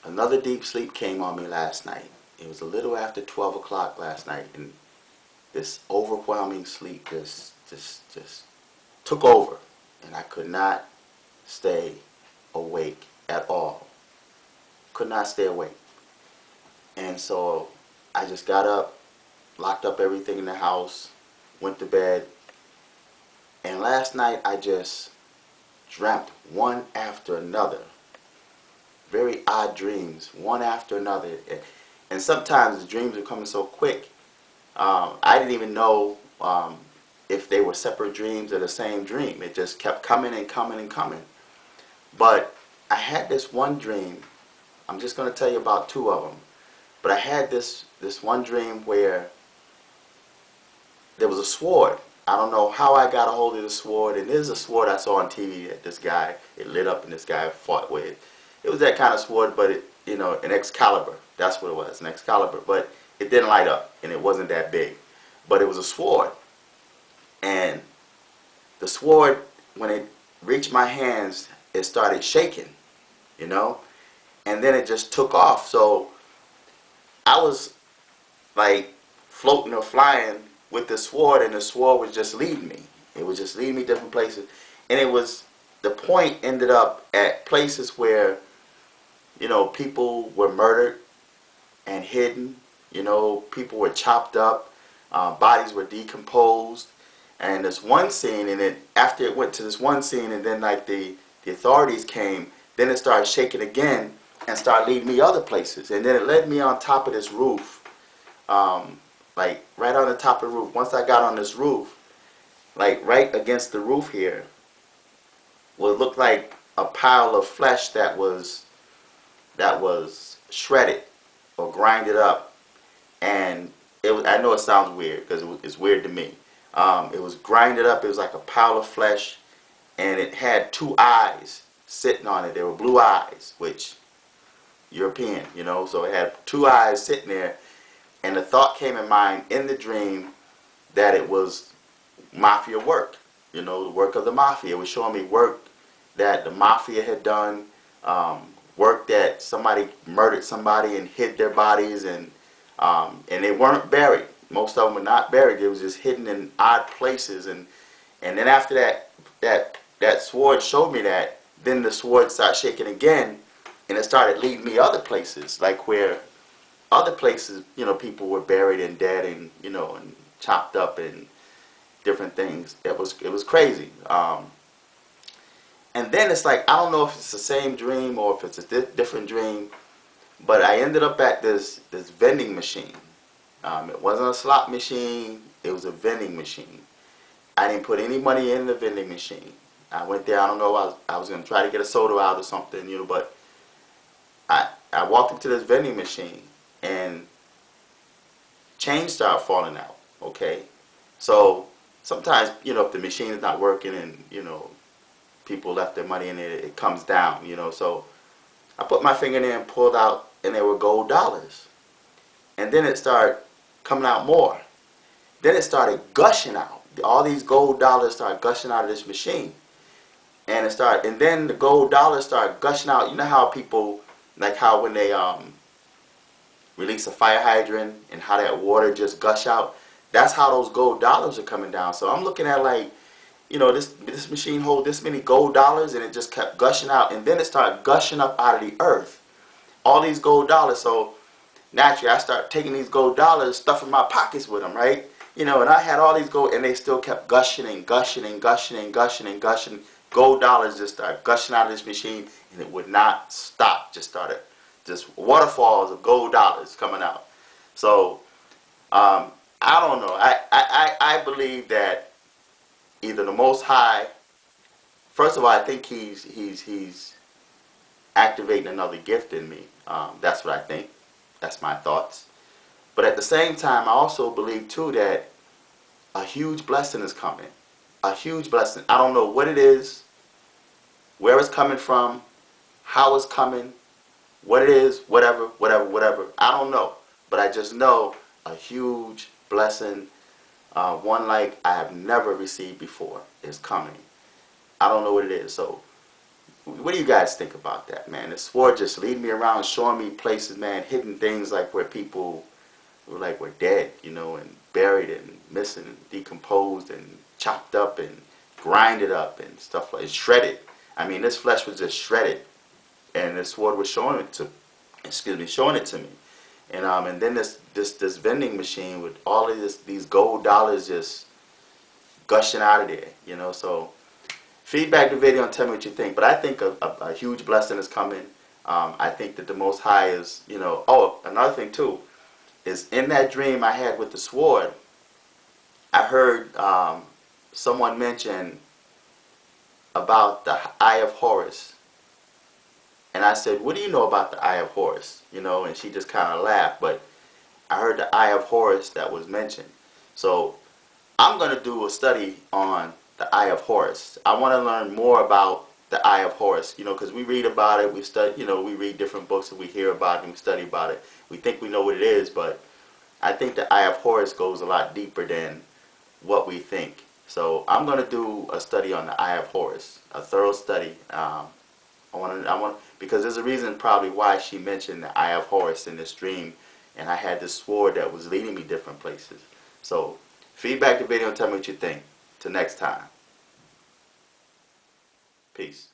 Another deep sleep came on me last night. It was a little after 12 o'clock last night, and this overwhelming sleep just took over, and I could not stay awake at all. Could not stay awake. And so I just got up, locked up everything in the house, went to bed, and last night I just dreamt one after another. Very odd dreams, one after another. And sometimes the dreams are coming so quick, I didn't even know if they were separate dreams or the same dream. It just kept coming and coming and coming. But I had this one dream. I'm just going to tell you about two of them. But I had this one dream where there was a sword. I don't know how I got a hold of the sword, and there's a sword I saw on TV that this guy, it lit up and this guy fought with. It was that kind of sword, but an Excalibur. That's what it was, an Excalibur. But it didn't light up, and it wasn't that big. But it was a sword. And the sword, when it reached my hands, it started shaking, and then it just took off. So I was like floating or flying with the sword, and the sword was just leading me. It was just leading me different places. And the point ended up at places where, people were murdered and hidden. People were chopped up, bodies were decomposed. And this one scene, and then after it went to this one scene, and then like the authorities came, then it started shaking again and started leading me other places. And then it led me on top of this roof, like right on the top of the roof. Once I got on this roof, like right against the roof here, what looked like a pile of flesh that was shredded or grinded up. And I know it sounds weird because it's weird to me. It was grinded up. It was like a pile of flesh, and it had two eyes sitting on it. They were blue eyes, which European, so it had two eyes sitting there. And the thought came in mind in the dream that it was mafia work, the work of the mafia. It was showing me work that the mafia had done, work that somebody murdered somebody and hid their bodies, and they weren't buried. Most of them were not buried. It was just hidden in odd places. And then after that sword showed me that, then the sword started shaking again, and it started leading me other places, like where other places, people were buried and dead and, and chopped up and different things. It was crazy. And then it's like, I don't know if it's the same dream or if it's a different dream, but I ended up at this vending machine. It wasn't a slot machine. It was a vending machine. I didn't put any money in the vending machine. I went there. I don't know. I was going to try to get a soda out or something, but I walked into this vending machine and change started falling out. Okay, so sometimes if the machine is not working and people left their money in it, it comes down. So I put my finger in there and pulled out, and they were gold dollars. And then it started coming out more. Then it started gushing out. All these gold dollars started gushing out of this machine. And then the gold dollars started gushing out. You know how people, like how when they release a fire hydrant and how that water just gush out? That's how those gold dollars are coming down. So I'm looking at like, this machine hold this many gold dollars, and it just kept gushing out. And then it started gushing up out of the earth. All these gold dollars. So naturally, I started taking these gold dollars, stuffing my pockets with them, right? And I had all these gold, and they still kept gushing and gushing and gushing and gushing and gushing. Gold dollars just started gushing out of this machine, and it would not stop. Just waterfalls of gold dollars coming out. So, I don't know. I believe that either the Most High, first of all, I think he's activating another gift in me. That's what I think. That's my thoughts. But at the same time, I also believe too that a huge blessing is coming. A huge blessing. I don't know what it is, where it's coming from, how it's coming, what it is, whatever. I don't know. But I just know a huge blessing, one like I have never received before, is coming. I don't know what it is. So What do you guys think about that, man? The sword just leading me around, showing me places, man, hidden things like where people were dead, you know, and buried and missing and decomposed and chopped up and grinded up and stuff like shredded. I mean, this flesh was just shredded, and the sword was showing it to, showing it to me. And then this vending machine with all of these gold dollars just gushing out of there, you know. So feedback the video and tell me what you think. But I think a huge blessing is coming. I think that the Most High is, you know. Oh, another thing too is in that dream I had with the sword, I heard someone mention about the Eye of Horus. And I said, what do you know about the Eye of Horus? You know, and she just kind of laughed. But I heard the Eye of Horus that was mentioned. So I'm going to do a study on the Eye of Horus. I want to learn more about the Eye of Horus, you know, because we read about it, we study, you know, we read different books and we hear about it and we study about it. We think we know what it is, but I think the Eye of Horus goes a lot deeper than what we think. So I'm going to do a study on the Eye of Horus, a thorough study. I want because there's a reason probably why she mentioned the Eye of Horus in this dream, and I had this sword that was leading me different places. So feedback the video and tell me what you think. Till next time. Peace.